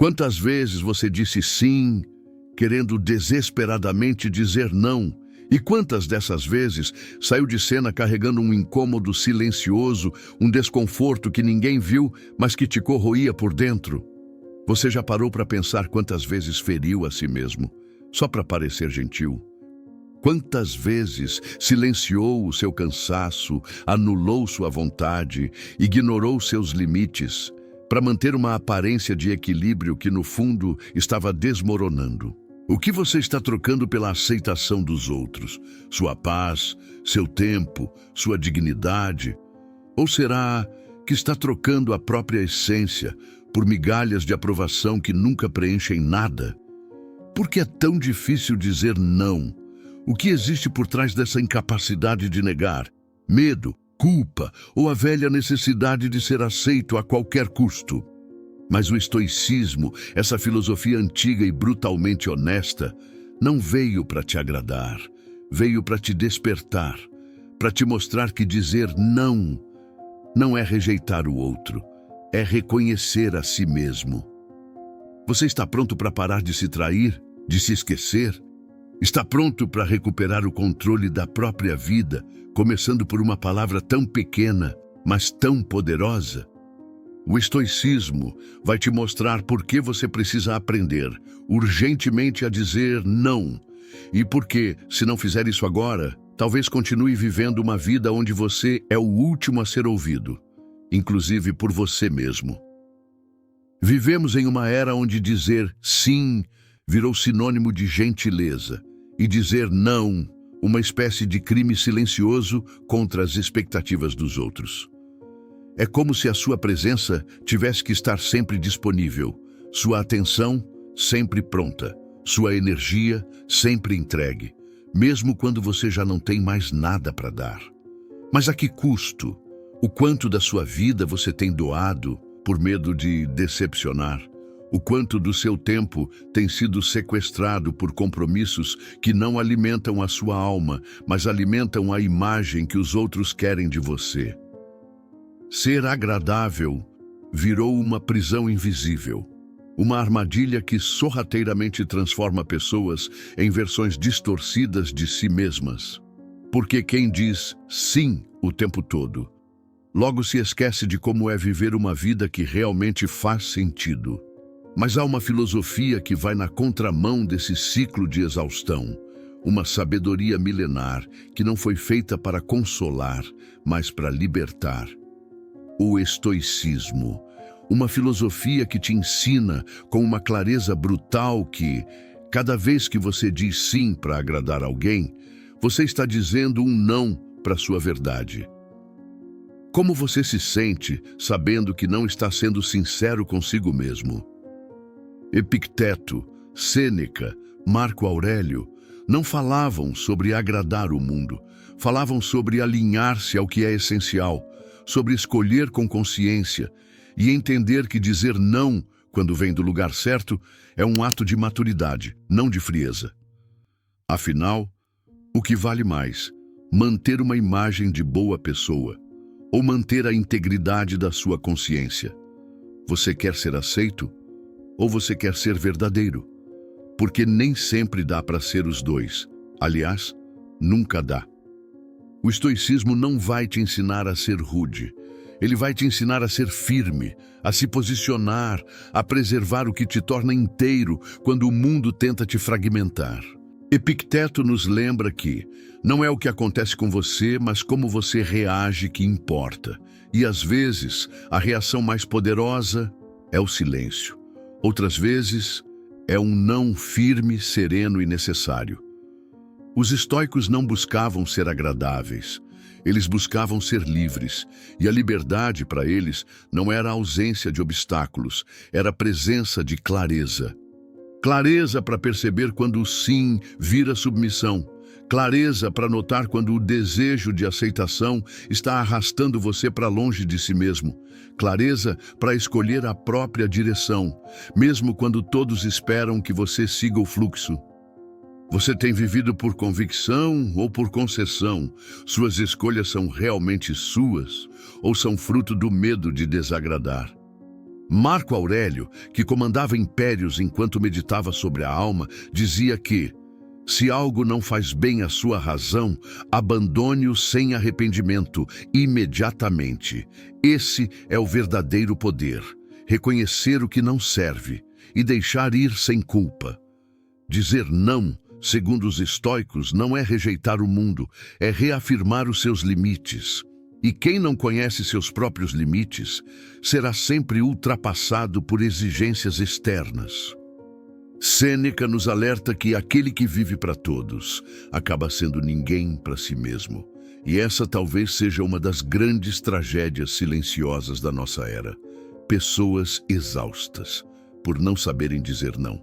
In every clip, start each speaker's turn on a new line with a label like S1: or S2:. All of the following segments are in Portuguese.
S1: Quantas vezes você disse sim, querendo desesperadamente dizer não? E quantas dessas vezes saiu de cena carregando um incômodo silencioso, um desconforto que ninguém viu, mas que te corroía por dentro? Você já parou para pensar quantas vezes feriu a si mesmo, só para parecer gentil? Quantas vezes silenciou o seu cansaço, anulou sua vontade, ignorou seus limites, para manter uma aparência de equilíbrio que no fundo estava desmoronando? O que você está trocando pela aceitação dos outros? Sua paz, seu tempo, sua dignidade? Ou será que está trocando a própria essência por migalhas de aprovação que nunca preenchem nada? Por que é tão difícil dizer não? O que existe por trás dessa incapacidade de negar? Medo, culpa ou a velha necessidade de ser aceito a qualquer custo? Mas o estoicismo, essa filosofia antiga e brutalmente honesta, não veio para te agradar, veio para te despertar, para te mostrar que dizer não é rejeitar o outro, é reconhecer a si mesmo. Você está pronto para parar de se trair, de se esquecer? Está pronto para recuperar o controle da própria vida, começando por uma palavra tão pequena, mas tão poderosa? O estoicismo vai te mostrar por que você precisa aprender urgentemente a dizer não. E por que, se não fizer isso agora, talvez continue vivendo uma vida onde você é o último a ser ouvido, inclusive por você mesmo. Vivemos em uma era onde dizer sim virou sinônimo de gentileza e dizer não uma espécie de crime silencioso contra as expectativas dos outros. É como se a sua presença tivesse que estar sempre disponível, sua atenção sempre pronta, sua energia sempre entregue, mesmo quando você já não tem mais nada para dar. Mas a que custo? O quanto da sua vida você tem doado por medo de decepcionar? O quanto do seu tempo tem sido sequestrado por compromissos que não alimentam a sua alma, mas alimentam a imagem que os outros querem de você? Ser agradável virou uma prisão invisível, uma armadilha que sorrateiramente transforma pessoas em versões distorcidas de si mesmas. Porque quem diz sim o tempo todo, logo se esquece de como é viver uma vida que realmente faz sentido. Mas há uma filosofia que vai na contramão desse ciclo de exaustão, uma sabedoria milenar que não foi feita para consolar, mas para libertar. O estoicismo, uma filosofia que te ensina com uma clareza brutal que, cada vez que você diz sim para agradar alguém, você está dizendo um não para sua verdade. Como você se sente sabendo que não está sendo sincero consigo mesmo? Epicteto, Sêneca, Marco Aurélio não falavam sobre agradar o mundo, falavam sobre alinhar-se ao que é essencial, sobre escolher com consciência e entender que dizer não, quando vem do lugar certo, é um ato de maturidade, não de frieza. Afinal, o que vale mais, manter uma imagem de boa pessoa ou manter a integridade da sua consciência? Você quer ser aceito ou você quer ser verdadeiro? Porque nem sempre dá para ser os dois. Aliás, nunca dá. O estoicismo não vai te ensinar a ser rude. Ele vai te ensinar a ser firme, a se posicionar, a preservar o que te torna inteiro quando o mundo tenta te fragmentar. Epicteto nos lembra que não é o que acontece com você, mas como você reage que importa. E às vezes, a reação mais poderosa é o silêncio. Outras vezes, é um não firme, sereno e necessário. Os estoicos não buscavam ser agradáveis, eles buscavam ser livres, e a liberdade para eles não era a ausência de obstáculos, era a presença de clareza. Clareza para perceber quando o sim vira submissão, clareza para notar quando o desejo de aceitação está arrastando você para longe de si mesmo, clareza para escolher a própria direção, mesmo quando todos esperam que você siga o fluxo. Você tem vivido por convicção ou por concessão? Suas escolhas são realmente suas ou são fruto do medo de desagradar? Marco Aurélio, que comandava impérios enquanto meditava sobre a alma, dizia que, se algo não faz bem à sua razão, abandone-o sem arrependimento, imediatamente. Esse é o verdadeiro poder, reconhecer o que não serve e deixar ir sem culpa. Dizer não, segundo os estoicos, não é rejeitar o mundo, é reafirmar os seus limites. E quem não conhece seus próprios limites será sempre ultrapassado por exigências externas. Sêneca nos alerta que aquele que vive para todos acaba sendo ninguém para si mesmo. E essa talvez seja uma das grandes tragédias silenciosas da nossa era. Pessoas exaustas por não saberem dizer não.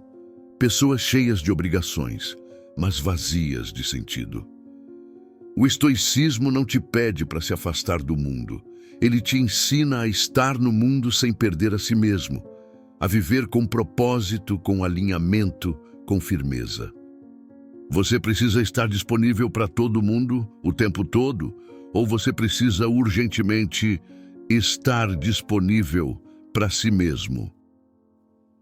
S1: Pessoas cheias de obrigações, mas vazias de sentido. O estoicismo não te pede para se afastar do mundo. Ele te ensina a estar no mundo sem perder a si mesmo, a viver com propósito, com alinhamento, com firmeza. Você precisa estar disponível para todo mundo o tempo todo, ou você precisa urgentemente estar disponível para si mesmo?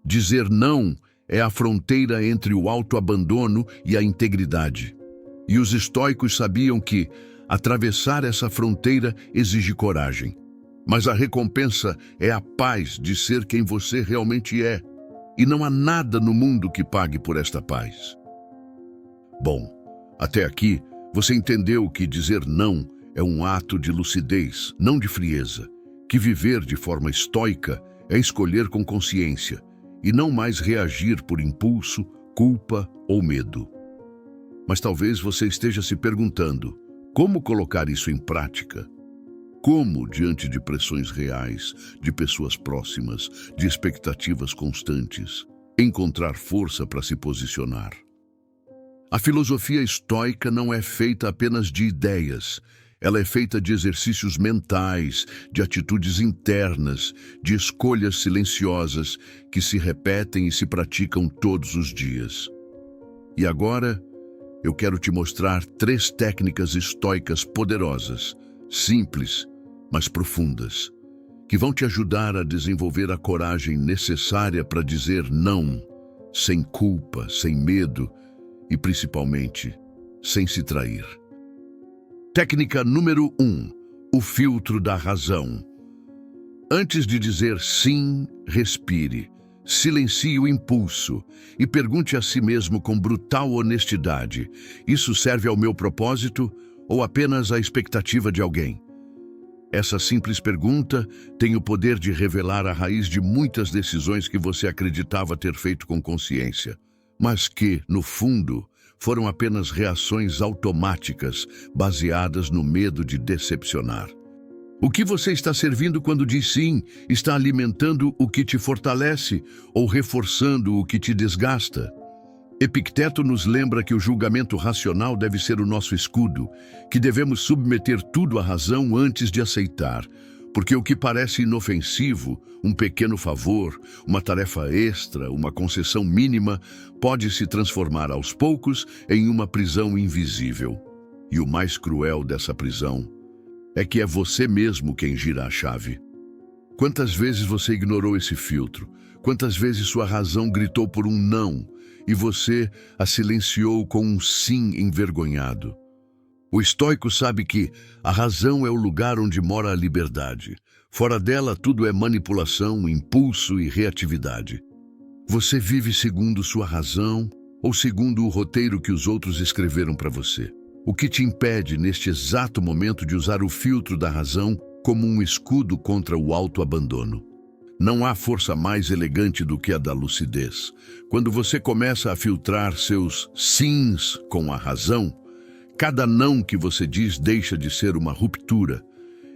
S1: Dizer não é a fronteira entre o autoabandono e a integridade. E os estoicos sabiam que atravessar essa fronteira exige coragem. Mas a recompensa é a paz de ser quem você realmente é. E não há nada no mundo que pague por esta paz. Bom, até aqui você entendeu que dizer não é um ato de lucidez, não de frieza. Que viver de forma estoica é escolher com consciência e não mais reagir por impulso, culpa ou medo. Mas talvez você esteja se perguntando, como colocar isso em prática? Como, diante de pressões reais, de pessoas próximas, de expectativas constantes, encontrar força para se posicionar? A filosofia estoica não é feita apenas de ideias. Ela é feita de exercícios mentais, de atitudes internas, de escolhas silenciosas que se repetem e se praticam todos os dias. E agora, eu quero te mostrar 3 técnicas estoicas poderosas, simples, mas profundas, que vão te ajudar a desenvolver a coragem necessária para dizer não, sem culpa, sem medo e, principalmente, sem se trair. Técnica número 1. O filtro da razão. Antes de dizer sim, respire. Silencie o impulso e pergunte a si mesmo com brutal honestidade: isso serve ao meu propósito ou apenas à expectativa de alguém? Essa simples pergunta tem o poder de revelar a raiz de muitas decisões que você acreditava ter feito com consciência, mas que, no fundo, foram apenas reações automáticas baseadas no medo de decepcionar. O que você está servindo quando diz sim está alimentando o que te fortalece ou reforçando o que te desgasta. Epicteto nos lembra que o julgamento racional deve ser o nosso escudo, que devemos submeter tudo à razão antes de aceitar, porque o que parece inofensivo, um pequeno favor, uma tarefa extra, uma concessão mínima, pode se transformar aos poucos em uma prisão invisível. E o mais cruel dessa prisão é que é você mesmo quem gira a chave. Quantas vezes você ignorou esse filtro? Quantas vezes sua razão gritou por um não e você a silenciou com um sim envergonhado? O estoico sabe que a razão é o lugar onde mora a liberdade. Fora dela, tudo é manipulação, impulso e reatividade. Você vive segundo sua razão ou segundo o roteiro que os outros escreveram para você? O que te impede, neste exato momento, de usar o filtro da razão como um escudo contra o autoabandono? Não há força mais elegante do que a da lucidez. Quando você começa a filtrar seus sims com a razão, cada não que você diz deixa de ser uma ruptura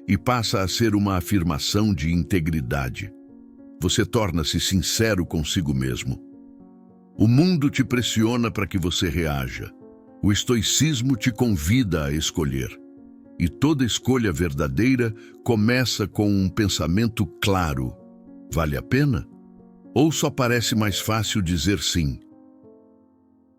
S1: e passa a ser uma afirmação de integridade. Você torna-se sincero consigo mesmo. O mundo te pressiona para que você reaja. O estoicismo te convida a escolher. E toda escolha verdadeira começa com um pensamento claro. Vale a pena? Ou só parece mais fácil dizer sim?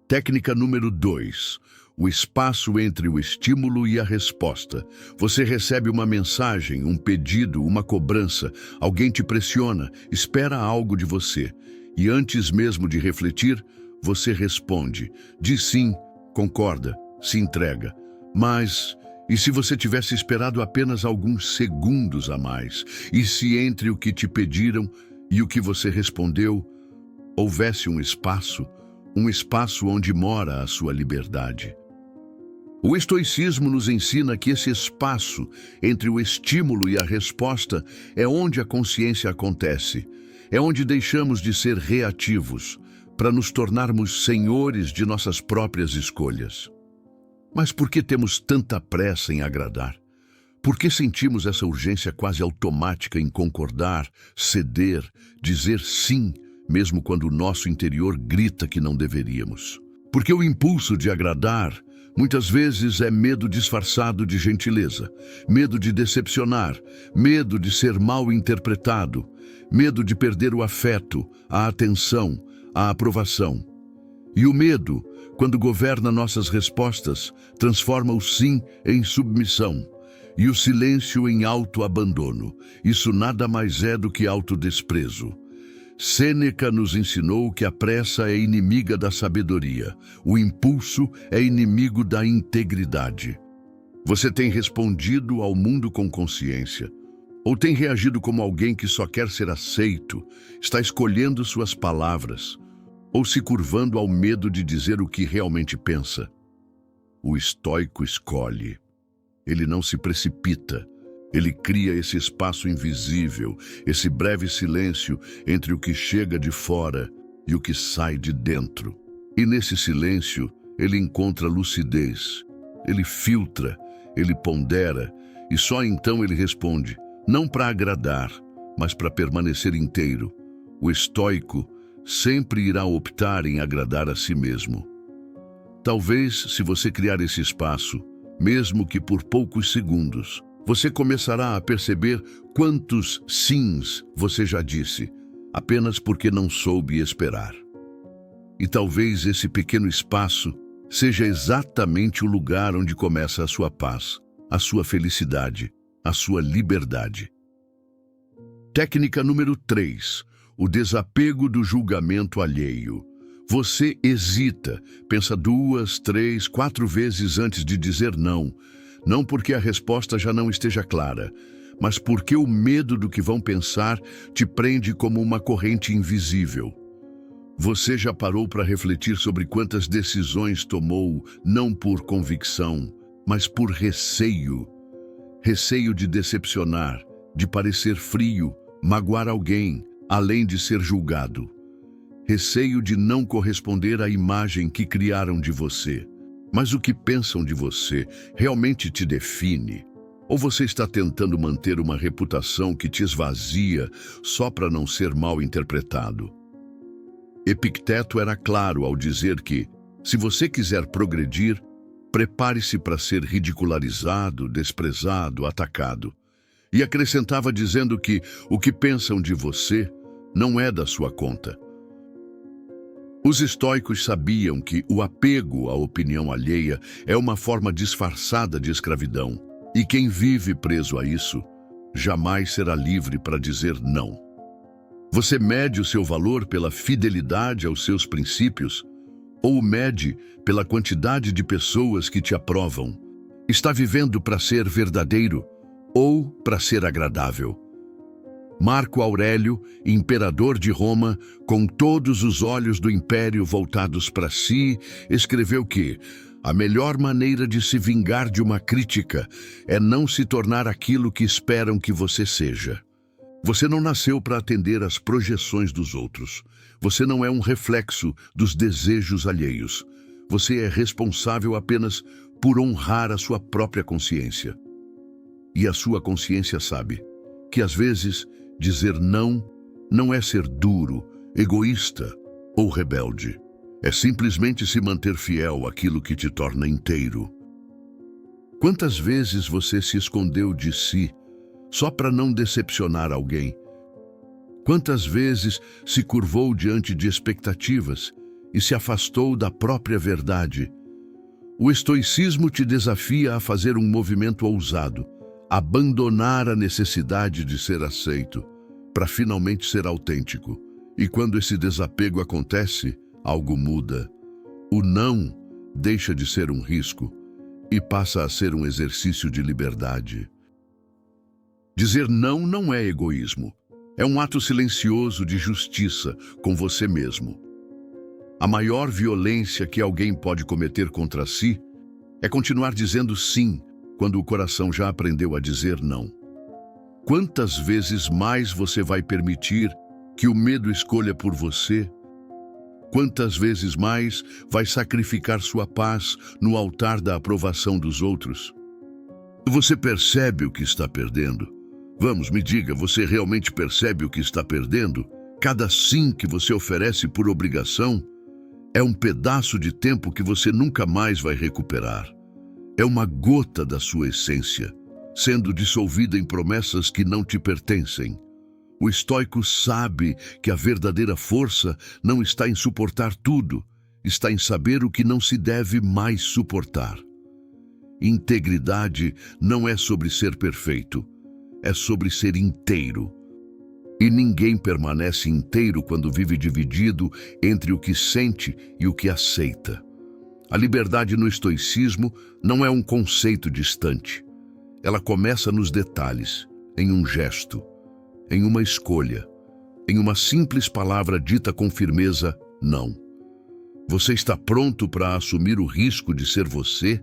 S1: Técnica número 2. o espaço entre o estímulo e a resposta. Você recebe uma mensagem, um pedido, uma cobrança, alguém te pressiona, espera algo de você. E antes mesmo de refletir, você responde, diz sim, concorda, se entrega. Mas, e se você tivesse esperado apenas alguns segundos a mais? E se entre o que te pediram e o que você respondeu, houvesse um espaço onde mora a sua liberdade? O estoicismo nos ensina que esse espaço entre o estímulo e a resposta é onde a consciência acontece, é onde deixamos de ser reativos, para nos tornarmos senhores de nossas próprias escolhas. Mas por que temos tanta pressa em agradar? Por que sentimos essa urgência quase automática em concordar, ceder, dizer sim, mesmo quando o nosso interior grita que não deveríamos? Porque o impulso de agradar, muitas vezes, é medo disfarçado de gentileza, medo de decepcionar, medo de ser mal interpretado, medo de perder o afeto, a atenção, a aprovação. E o medo, quando governa nossas respostas, transforma o sim em submissão e o silêncio em autoabandono. Isso nada mais é do que autodesprezo. Sêneca nos ensinou que a pressa é inimiga da sabedoria, o impulso é inimigo da integridade. Você tem respondido ao mundo com consciência? Ou tem reagido como alguém que só quer ser aceito, está escolhendo suas palavras, ou se curvando ao medo de dizer o que realmente pensa? O estoico escolhe. Ele não se precipita. Ele cria esse espaço invisível, esse breve silêncio entre o que chega de fora e o que sai de dentro. E nesse silêncio, ele encontra lucidez. Ele filtra, ele pondera, e só então ele responde, não para agradar, mas para permanecer inteiro. O estoico sempre irá optar em agradar a si mesmo. Talvez, se você criar esse espaço, mesmo que por poucos segundos, você começará a perceber quantos sims você já disse, apenas porque não soube esperar. E talvez esse pequeno espaço seja exatamente o lugar onde começa a sua paz, a sua felicidade, a sua liberdade. Técnica número 3. O desapego do julgamento alheio. Você hesita, pensa 2, 3, 4 vezes antes de dizer não. Não porque a resposta já não esteja clara, mas porque o medo do que vão pensar te prende como uma corrente invisível. Você já parou para refletir sobre quantas decisões tomou, não por convicção, mas por receio? Receio de decepcionar, de parecer frio, magoar alguém, além de ser julgado. Receio de não corresponder à imagem que criaram de você. Mas o que pensam de você realmente te define? Ou você está tentando manter uma reputação que te esvazia só para não ser mal interpretado? Epicteto era claro ao dizer que, se você quiser progredir, prepare-se para ser ridicularizado, desprezado, atacado. E acrescentava dizendo que o que pensam de você não é da sua conta. Os estoicos sabiam que o apego à opinião alheia é uma forma disfarçada de escravidão, e quem vive preso a isso jamais será livre para dizer não. Você mede o seu valor pela fidelidade aos seus princípios ou o mede pela quantidade de pessoas que te aprovam? Está vivendo para ser verdadeiro ou para ser agradável? Marco Aurélio, imperador de Roma, com todos os olhos do império voltados para si, escreveu que a melhor maneira de se vingar de uma crítica é não se tornar aquilo que esperam que você seja. Você não nasceu para atender às projeções dos outros. Você não é um reflexo dos desejos alheios. Você é responsável apenas por honrar a sua própria consciência. E a sua consciência sabe que, às vezes, dizer não é ser duro, egoísta ou rebelde. É simplesmente se manter fiel àquilo que te torna inteiro. Quantas vezes você se escondeu de si só para não decepcionar alguém? Quantas vezes se curvou diante de expectativas e se afastou da própria verdade? O estoicismo te desafia a fazer um movimento ousado, abandonar a necessidade de ser aceito, para finalmente ser autêntico. E quando esse desapego acontece, algo muda. O não deixa de ser um risco e passa a ser um exercício de liberdade. Dizer não não é egoísmo. É um ato silencioso de justiça com você mesmo. A maior violência que alguém pode cometer contra si é continuar dizendo sim quando o coração já aprendeu a dizer não. Quantas vezes mais você vai permitir que o medo escolha por você? Quantas vezes mais vai sacrificar sua paz no altar da aprovação dos outros? Você percebe o que está perdendo? Vamos, me diga, você realmente percebe o que está perdendo? Cada sim que você oferece por obrigação é um pedaço de tempo que você nunca mais vai recuperar. É uma gota da sua essência, sendo dissolvida em promessas que não te pertencem. O estoico sabe que a verdadeira força não está em suportar tudo, está em saber o que não se deve mais suportar. Integridade não é sobre ser perfeito, é sobre ser inteiro. E ninguém permanece inteiro quando vive dividido entre o que sente e o que aceita. A liberdade no estoicismo não é um conceito distante. Ela começa nos detalhes, em um gesto, em uma escolha, em uma simples palavra dita com firmeza, não. Você está pronto para assumir o risco de ser você?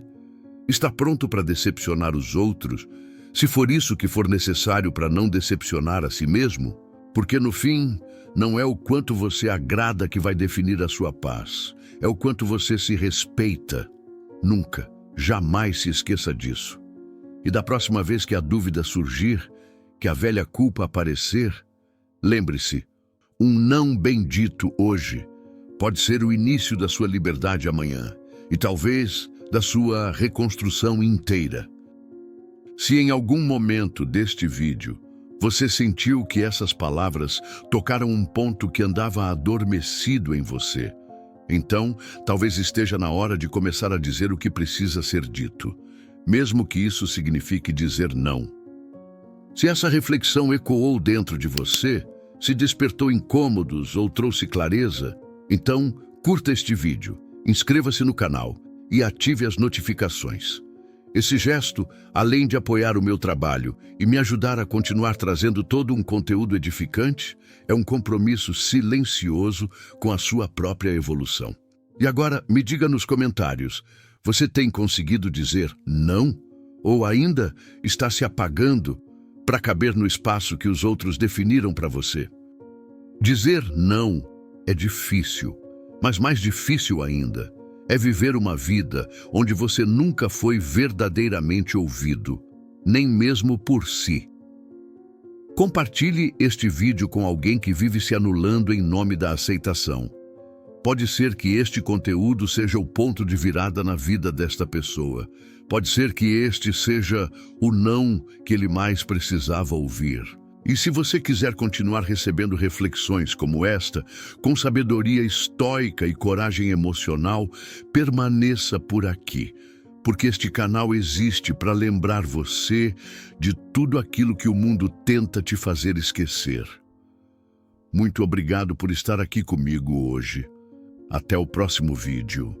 S1: Está pronto para decepcionar os outros, se for isso que for necessário para não decepcionar a si mesmo? Porque no fim, não é o quanto você agrada que vai definir a sua paz, é o quanto você se respeita. Nunca, jamais se esqueça disso. E da próxima vez que a dúvida surgir, que a velha culpa aparecer, lembre-se, um não bendito hoje pode ser o início da sua liberdade amanhã e talvez da sua reconstrução inteira. Se em algum momento deste vídeo você sentiu que essas palavras tocaram um ponto que andava adormecido em você, então talvez esteja na hora de começar a dizer o que precisa ser dito, mesmo que isso signifique dizer não. Se essa reflexão ecoou dentro de você, se despertou incômodos ou trouxe clareza, então curta este vídeo, inscreva-se no canal e ative as notificações. Esse gesto, além de apoiar o meu trabalho e me ajudar a continuar trazendo todo um conteúdo edificante, é um compromisso silencioso com a sua própria evolução. E agora, me diga nos comentários, você tem conseguido dizer não? Ou ainda está se apagando para caber no espaço que os outros definiram para você? Dizer não é difícil, mas mais difícil ainda é viver uma vida onde você nunca foi verdadeiramente ouvido, nem mesmo por si. Compartilhe este vídeo com alguém que vive se anulando em nome da aceitação. Pode ser que este conteúdo seja o ponto de virada na vida desta pessoa. Pode ser que este seja o não que ele mais precisava ouvir. E se você quiser continuar recebendo reflexões como esta, com sabedoria estoica e coragem emocional, permaneça por aqui, porque este canal existe para lembrar você de tudo aquilo que o mundo tenta te fazer esquecer. Muito obrigado por estar aqui comigo hoje. Até o próximo vídeo.